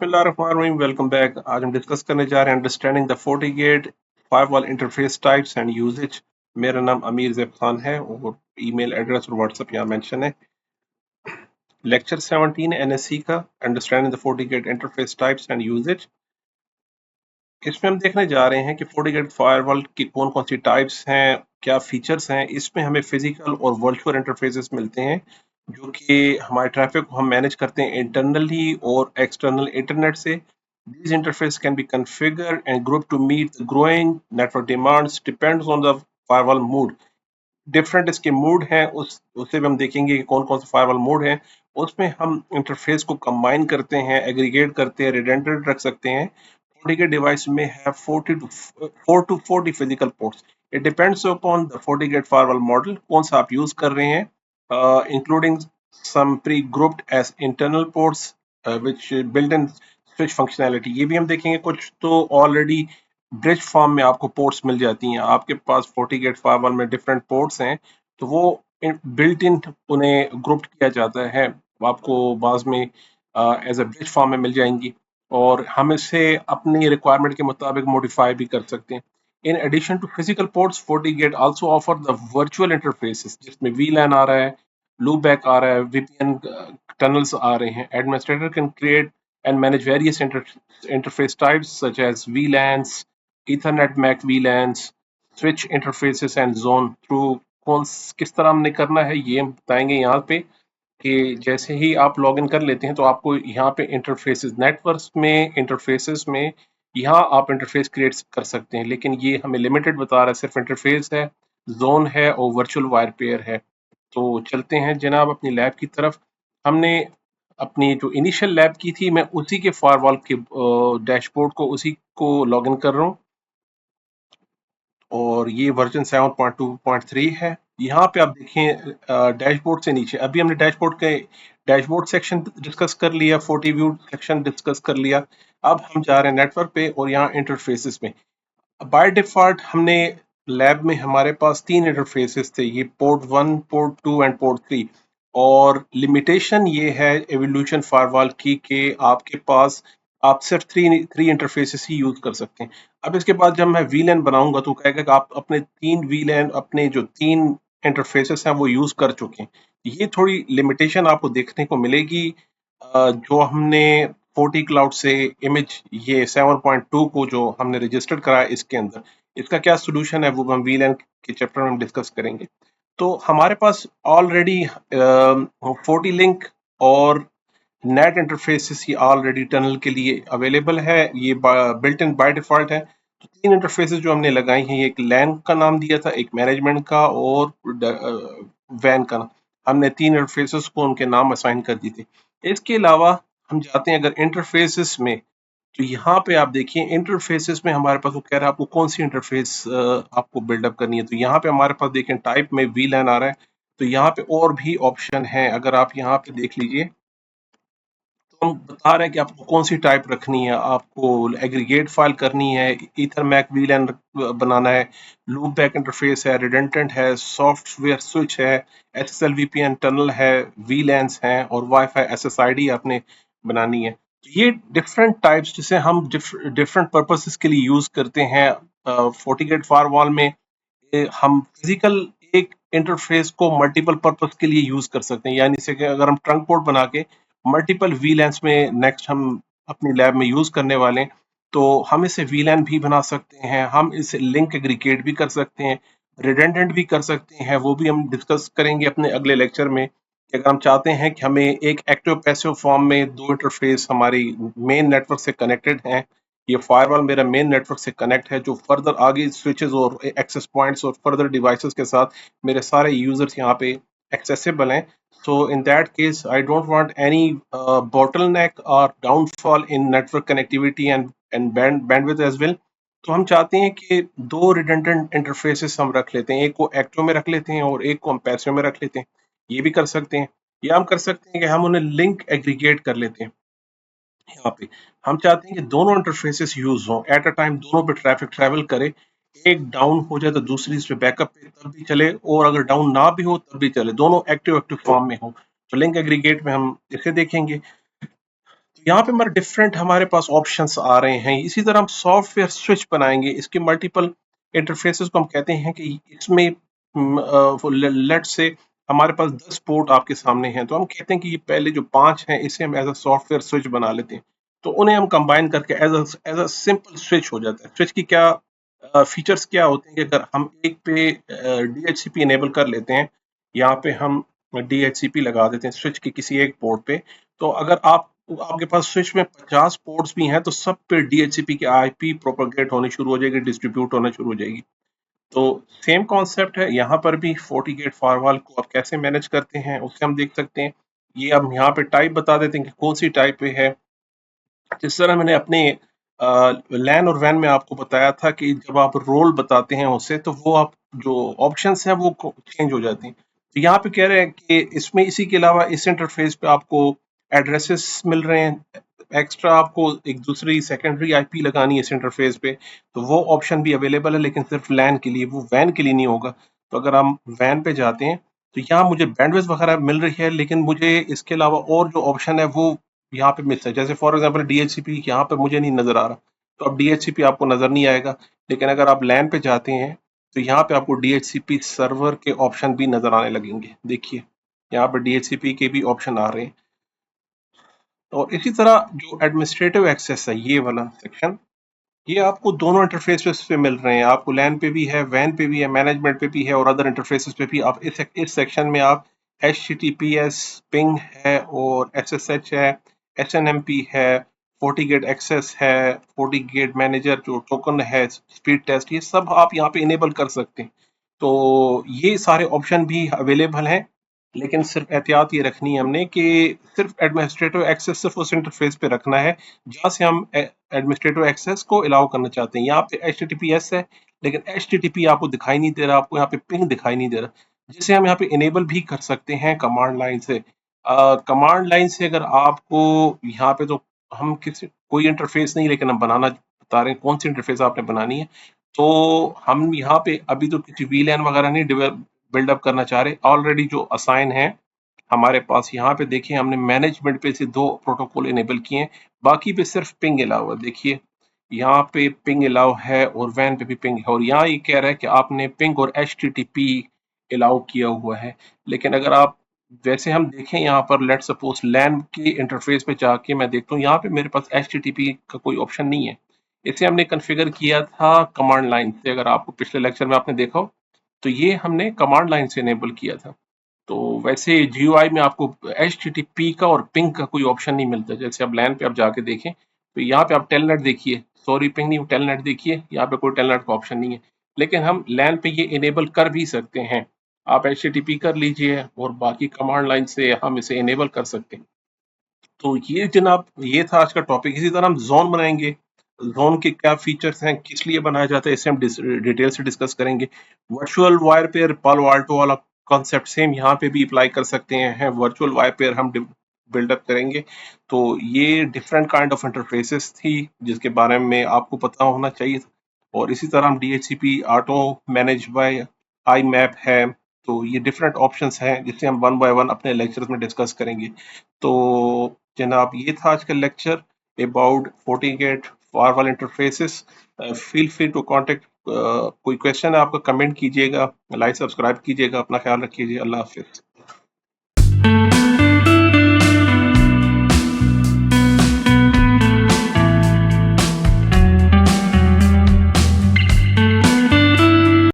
बिस्मिल्लाहिर्रहमानिर्रहीम। Welcome back. आज हम डिस्कस करने जा रहे हैं understanding the FortiGate firewall interface types and usages. मेरा नाम अमीर ज़ैब खान है और ईमेल एड्रेस और व्हाट्सएप यहाँ मेंशन है। लेक्चर 17 NSE का understanding the FortiGate interface types and usages. इसमें हम देखने जा रहे हैं कि FortiGate फायरवॉल की कौन कौन सी टाइप्स हैं, क्या फीचर्स हैं। इसमें हमें फिजिकल और वर्चुअल इंटरफेसेस मिलते हैं जो कि हमारे ट्रैफिक को हम मैनेज करते हैं इंटरनली और एक्सटर्नल इंटरनेट से। These interface can be configured and grouped to meet the growing network demands depends on the firewall mood. Different इसके मोड हैं, उसे भी हम देखेंगे कि कौन कौन से फायरवॉल मोड हैं। उसमें हम इंटरफेस को कंबाइन करते हैं, एग्रीगेट करते हैं, रिडेंडेंट रख सकते हैं। FortiGate डिवाइस में है 4 to 40 physical ports. It depends upon the FortiGate firewall model, कौन सा आप यूज कर रहे हैं, including some pre grouped as internal ports which built in switch functionality. ये भी हम देखेंगे। कुछ तो ऑलरेडी ब्रिज फॉर्म में आपको पोर्ट्स मिल जाती हैं। आपके पास FortiGate फायरवॉल में डिफरेंट पोर्ट्स हैं, तो वो बिल्ट इन उन्हें ग्रुप किया जाता है। आपको बाद में एज अ ब्रिज फॉर्म में मिल जाएंगी और हम इसे अपनी रिक्वायरमेंट के मुताबिक मॉडिफाई भी कर सकते हैं। In addition to physical ports, FortiGate also offer the virtual interfaces जिसमें VLAN आ रहा है, लूपबैक आ रहा है, VPN टनल्स आ रहे हैं। Administrator can create and manage various interface types such as VLANs, Ethernet MAC VLANs, switch interfaces and zone through कौन किस तरह हमने करना है ये हम बताएंगे यहाँ पे। कि जैसे ही आप लॉगिन कर लेते हैं तो आपको यहाँ पे इंटरफेसेस नेटवर्क्स में इंटरफेसेस में यहाँ आप इंटरफेस क्रिएट कर सकते हैं, लेकिन ये हमें लिमिटेड बता रहा है, सिर्फ इंटरफेस है, जोन है और वर्चुअल वायर पेयर है। तो चलते हैं जनाब अपनी लैब की तरफ। हमने अपनी जो इनिशियल लैब की थी, मैं उसी के फायरवॉल के डैशबोर्ड को उसी को लॉगिन कर रहा हूँ और ये वर्जन 7.2.3 है। यहाँ पे आप देखें डैशबोर्ड से नीचे, अभी हमने डैशबोर्ड सेक्शन डिस्कस कर लिया, 40 व्यू सेक्शन डिस्कस कर लिया। अब हम जा रहे हैं नेटवर्क पे और यहाँ इंटरफेसेस में। बाय डिफॉल्ट हमने लैब में हमारे पास 3 इंटरफेसेस थे, ये पोर्ट 1, पोर्ट 2 एंड पोर्ट 3। और लिमिटेशन ये है एवोल्यूशन फायरवॉल की कि आपके पास आप सिर्फ थ्री इंटरफेसेस ही यूज कर सकते हैं। अब इसके बाद जब मैं VLAN बनाऊंगा तो कहेगा कि आप अपने 3 VLAN, अपने जो 3 इंटरफेसेस हैं वो यूज कर चुके हैं। ये थोड़ी लिमिटेशन आपको देखने को मिलेगी। जो हमने 40 क्लाउड से इमेज ये 7.2 को जो हमने रजिस्टर्ड करा है इसके अंदर, इसका क्या सोल्यूशन है वो हम VLAN के चैप्टर में डिस्कस करेंगे। तो हमारे पास ऑलरेडी 40 लिंक और नेट इंटरफेसेस ये ऑलरेडी टनल के लिए अवेलेबल है, ये बिल्ट इन बाय डिफॉल्ट है। तो 3 इंटरफेसेस जो हमने लगाई हैं, एक लैन का नाम दिया था, एक मैनेजमेंट का और वैन का। हमने 3 इंटरफेसेस को उनके नाम असाइन कर दिए थे। इसके अलावा हम जाते हैं अगर इंटरफेसेस में, तो यहाँ पे आप देखिए इंटरफेसेस में हमारे पास वो कह रहा है आपको कौन सी इंटरफेस आपको बिल्डअप करनी है। तो यहाँ पे हमारे पास देखें टाइप में VLAN आ रहा है, तो यहाँ पे और भी ऑप्शन है। अगर आप यहाँ पे देख लीजिए तो हम बता रहे हैं कि आपको कौन सी टाइप रखनी है। आपको एग्रीगेट फाइल करनी है, ईथर मैक VLAN बनाना है, लूप बैक इंटरफेस है, रिडेंडेंट है, सॉफ्टवेयर स्विच है, SSL VPN टनल है, VLANs हैं और वाईफाई SSID आपने बनानी है। तो ये डिफरेंट टाइप्स जिसे हम डिफरेंट पर्पसेस के लिए यूज करते हैं। FortiGate फायरवॉल में हम फिजिकल एक इंटरफेस को मल्टीपल पर्पस के लिए यूज कर सकते हैं, यानी से कि अगर हम ट्रंक पोर्ट बना के मल्टीपल VLANs में नेक्स्ट हम अपनी लैब में यूज करने वाले हैं, तो हम इसे VLAN भी बना सकते हैं, हम इसे लिंक एग्रीगेट भी कर सकते हैं, रिडेंडेंट भी कर सकते हैं। वो भी हम डिस्कस करेंगे अपने अगले लेक्चर में कि अगर हम चाहते हैं कि हमें एक एक्टिव पैसिव फॉर्म में 2 इंटरफेस हमारी मेन नेटवर्क से कनेक्टेड हैं, ये फायरवॉल मेरा मेन नेटवर्क से कनेक्ट है, जो फर्दर आगे स्विचेस और एक्सेस पॉइंट्स और फर्दर डिवाइसेस के साथ मेरे सारे यूजर्स यहाँ पे एक्सेसिबल हैं। So in that case, I don't want any bottleneck or downfall in network connectivity and bandwidth as well. तो हम चाहते हैं कि 2 redundant interfaces हम रख लेते हैं, एक को एक्टिव में रख लेते हैं और एक को हम पैसिव में रख लेते हैं। ये भी कर सकते हैं, या हम कर सकते हैं कि हम उन्हें लिंक एग्रीगेट कर लेते हैं। यहाँ पे हम चाहते हैं कि दोनों इंटरफेसेस यूज हों एट अ टाइम, दोनों पे ट्रैफिक ट्रैवल करे। एक डाउन हो जाए तो दूसरी इस पे बैकअप पे तब भी चले, और अगर डाउन ना भी हो तब भी चले, दोनों एक्टिव एक्टिव फॉर्म में हो। तो लिंक एग्रीगेट में हम इसे देखेंगे। तो यहाँ पे हमारे डिफरेंट हमारे पास ऑप्शंस आ रहे हैं। इसी तरह हम सॉफ्टवेयर स्विच बनाएंगे, इसके मल्टीपल इंटरफेसेस को हम कहते हैं कि इसमें लेट से हमारे पास 10 पोर्ट आपके सामने हैं, तो हम कहते हैं कि ये पहले जो 5 हैं इसे हम एज अ सॉफ्टवेयर स्विच बना लेते हैं। तो उन्हें हम कंबाइन करके एज अ सिंपल स्विच हो जाता है। स्विच की क्या फीचर्स क्या होते हैं कि अगर हम एक पे DHCP इनेबल कर लेते हैं, यहाँ पे हम DHCP लगा देते हैं स्विच के किसी एक पोर्ट पे, तो अगर आपके पास स्विच में 50 पोर्ट्स भी हैं तो सब पे DHCP की IP प्रोपेगेट होनी शुरू हो जाएगी, डिस्ट्रीब्यूट होना शुरू हो जाएगी। तो सेम कॉन्सेप्ट है यहाँ पर भी। FortiGate फायरवॉल को आप कैसे मैनेज करते हैं उससे हम देख सकते हैं। ये हम यहाँ पे टाइप बता देते हैं कि कौन सी टाइप पे है। जिस तरह मैंने अपने लैन और वैन में आपको बताया था कि जब आप रोल बताते हैं उसे, तो वो आप जो ऑप्शंस हैं वो चेंज हो जाती हैं। तो यहाँ पे कह रहे हैं कि इसमें इसी के अलावा इस इंटरफेस पे आपको एड्रेसेस मिल रहे हैं, एक्स्ट्रा आपको एक दूसरी सेकेंडरी IP लगानी है इस इंटरफेस पे, तो वो ऑप्शन भी अवेलेबल है, लेकिन सिर्फ लैन के लिए, वो वैन के लिए नहीं होगा। तो अगर हम वैन पे जाते हैं तो यहाँ मुझे बैंडविड्थ वगैरह मिल रही है, लेकिन मुझे इसके अलावा और जो ऑप्शन है वो यहाँ पे मिस है। जैसे फॉर एग्जांपल DHCP यहाँ पे मुझे नहीं नजर आ रहा, तो अब DHCP आपको नजर नहीं आएगा। लेकिन अगर आप लैन पे जाते हैं तो यहाँ पे आपको DHCP सर्वर के ऑप्शन भी नजर आने लगेंगे। देखिए यहाँ पर DHCP के भी ऑप्शन आ रहे हैं। और इसी तरह जो एडमिनिस्ट्रेटिव एक्सेस है, ये वाला सेक्शन, ये आपको दोनों इंटरफेसेस पे मिल रहे हैं। आपको लैन पे भी है, वैन पे भी है, मैनेजमेंट पे भी है, और अदर इंटरफेसेस पे भी। आप इस सेक्शन में आप HTTPS पिंग है, और SSH है, SNMP है, FortiGate एक्सेस है, FortiGate मैनेजर जो टोकन है, स्पीड टेस्ट, ये सब आप यहाँ पे इनेबल कर सकते हैं। तो ये सारे ऑप्शन भी अवेलेबल हैं, लेकिन सिर्फ एहतियात ये रखनी है हमने कि सिर्फ एडमिनिस्ट्रेटिव एक्सेस सिर्फ उस इंटरफेस पे रखना है जहाँ से हम एडमिनिस्ट्रेटिव एक्सेस को अलाउ करना चाहते हैं। यहाँ पे HTTPS है, लेकिन HTTP आपको दिखाई नहीं दे रहा, आपको यहाँ पे पिंग दिखाई नहीं दे रहा, जिसे हम यहाँ पे इनेबल भी कर सकते हैं कमांड लाइन से। कमांड लाइन से अगर आपको यहाँ पे, तो हम किसी कोई इंटरफेस नहीं, लेकिन हम बनाना बता रहे हैं कौन सी इंटरफेस आपने बनानी है। तो हम यहाँ पे अभी तो किसी VLAN वगैरह नहीं बिल्डअप करना चाह रहे, ऑलरेडी जो असाइन है हमारे पास। यहाँ पे देखिए हमने मैनेजमेंट पे से 2 प्रोटोकॉल इनेबल किए हैं, बाकी पे सिर्फ पिंग अलाउ है। देखिए यहाँ पे पिंग अलाउ है और वैन पे भी पिंग है, और यहाँ ये कह रहा है कि आपने पिंग और HTTP अलाउ किया हुआ है। लेकिन अगर आप वैसे हम देखें यहाँ पर, लेट सपोज लैन के इंटरफेस पे जाके मैं देखता हूँ, यहाँ पे मेरे पास HTTP का कोई ऑप्शन नहीं है। इसे हमने कॉन्फ़िगर किया था कमांड लाइन से। अगर आपको पिछले लेक्चर में आपने देखा हो, तो ये हमने कमांड लाइन से इनेबल किया था। तो वैसे GUI में आपको HTTP का और पिंग का कोई ऑप्शन नहीं मिलता। जैसे अब लैन पे आप जाके देखें, तो यहाँ पे आप टेलनेट देखिए, सॉरी पिंग नहीं, टेलनेट देखिए, यहाँ पे कोई टेलनेट का ऑप्शन नहीं है। लेकिन हम लैन पे ये इनेबल कर भी सकते हैं। आप HTTP कर लीजिए और बाकी कमांड लाइन से हम इसे इनेबल कर सकते हैं। तो ये जनाब, ये था आज का टॉपिक। इसी तरह हम जोन बनाएंगे, जोन के क्या फीचर्स हैं, किस लिए बनाया जाता है, इसे हम डिटेल से डिस्कस करेंगे। वर्चुअल वायर पेयर, पालो आल्टो वाला कॉन्सेप्ट सेम यहाँ पे भी अप्लाई कर सकते हैं। वर्चुअल वायर पेयर हम बिल्डअप करेंगे। तो ये डिफरेंट काइंड ऑफ इंटरफेसेस थी जिसके बारे में आपको पता होना चाहिए। और इसी तरह हम DHCP auto manage by IMAP है। तो ये डिफरेंट ऑप्शंस हैं जिसे हम वन बाय वन अपने लेक्चर्स में डिस्कस करेंगे। तो जनाब, ये था आज का lecture about FortiGate firewall interfaces. Feel free to contact. कोई क्वेश्चन है आपका, कमेंट कीजिएगा, लाइक सब्सक्राइब कीजिएगा। अपना ख्याल रखिए जी। अल्लाह हाफिज।